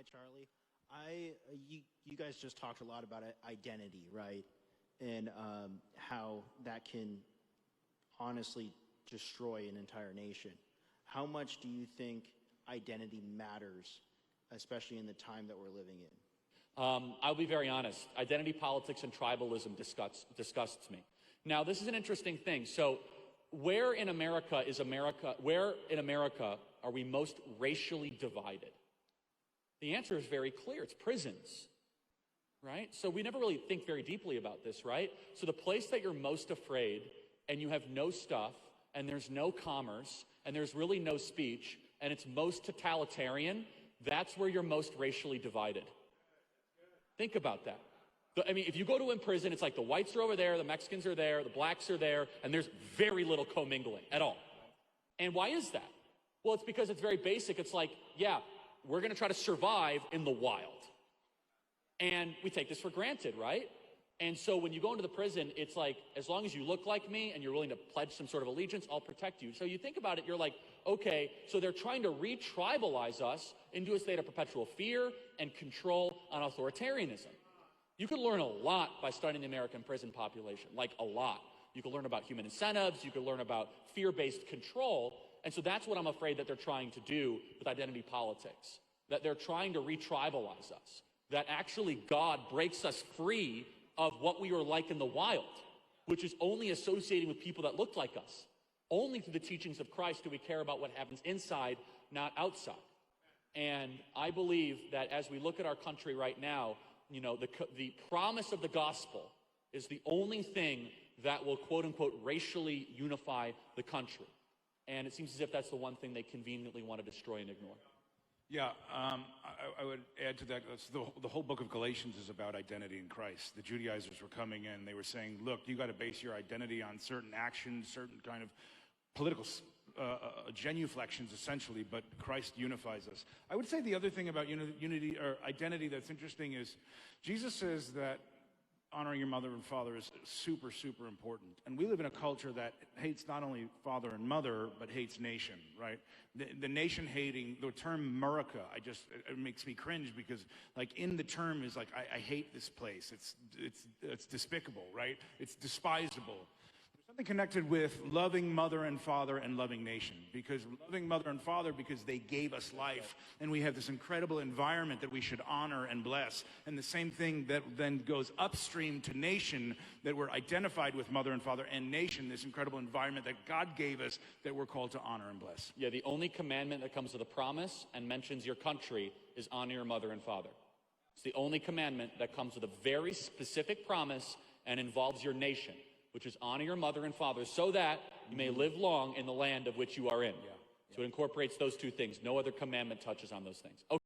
Hi, Charlie. You guys just talked a lot about identity, right? And how that can honestly destroy an entire nation. How much do you think identity matters, especially in the time that we're living in? I'll be very honest. Identity politics and tribalism disgusts me. Now, this is an interesting thing. So, where in America are we most racially divided? The answer is very clear. It's prisons, right? So we never really think very deeply about this, right? So the place that you're most afraid, and you have no stuff, and there's no commerce, and there's really no speech, and it's most totalitarian, that's where you're most racially divided. Think about that. I mean, if you go to a prison, it's like the whites are over there, the Mexicans are there, the blacks are there, and there's very little commingling at all. And why is that? Well, it's because it's very basic. It's like, yeah, we're going to try to survive in the wild. And we take this for granted, right? And so when you go into the prison, it's like, as long as you look like me and you're willing to pledge some sort of allegiance, I'll protect you. So you think about it, you're like, okay, so they're trying to re-tribalize us into a state of perpetual fear and control and authoritarianism. You could learn a lot by studying the American prison population, like a lot. You could learn about human incentives, you could learn about fear-based control, and so that's what I'm afraid that they're trying to do with identity politics, that they're trying to re-tribalize us, that actually God breaks us free of what we were like in the wild, which is only associating with people that looked like us. Only through the teachings of Christ do we care about what happens inside, not outside. And I believe that as we look at our country right now, you know, the promise of the gospel is the only thing that will, quote unquote, racially unify the country. And it seems as if that's the one thing they conveniently want to destroy and ignore. Yeah, I would add to that. The whole book of Galatians is about identity in Christ. The Judaizers were coming in. They were saying, look, you got to base your identity on certain actions, certain kind of political genuflections, essentially, but Christ unifies us. I would say the other thing about unity or identity that's interesting is Jesus says that honoring your mother and father is super, super important. And we live in a culture that hates not only father and mother, but hates nation, right? The nation hating, the term America, it makes me cringe because, like, in the term is like, I hate this place. It's despicable, right? It's despisable. Something connected with loving mother and father and loving nation, because loving mother and father because they gave us life, and we have this incredible environment that we should honor and bless. And the same thing that then goes upstream to nation, that we're identified with mother and father and nation, this incredible environment that God gave us that we're called to honor and bless. Yeah, the only commandment that comes with a promise and mentions your country is honor your mother and father. It's the only commandment that comes with a very specific promise and involves your nation, which is honor your mother and father so that you may live long in the land of which you are in. So it incorporates those two things. No other commandment touches on those things. Okay.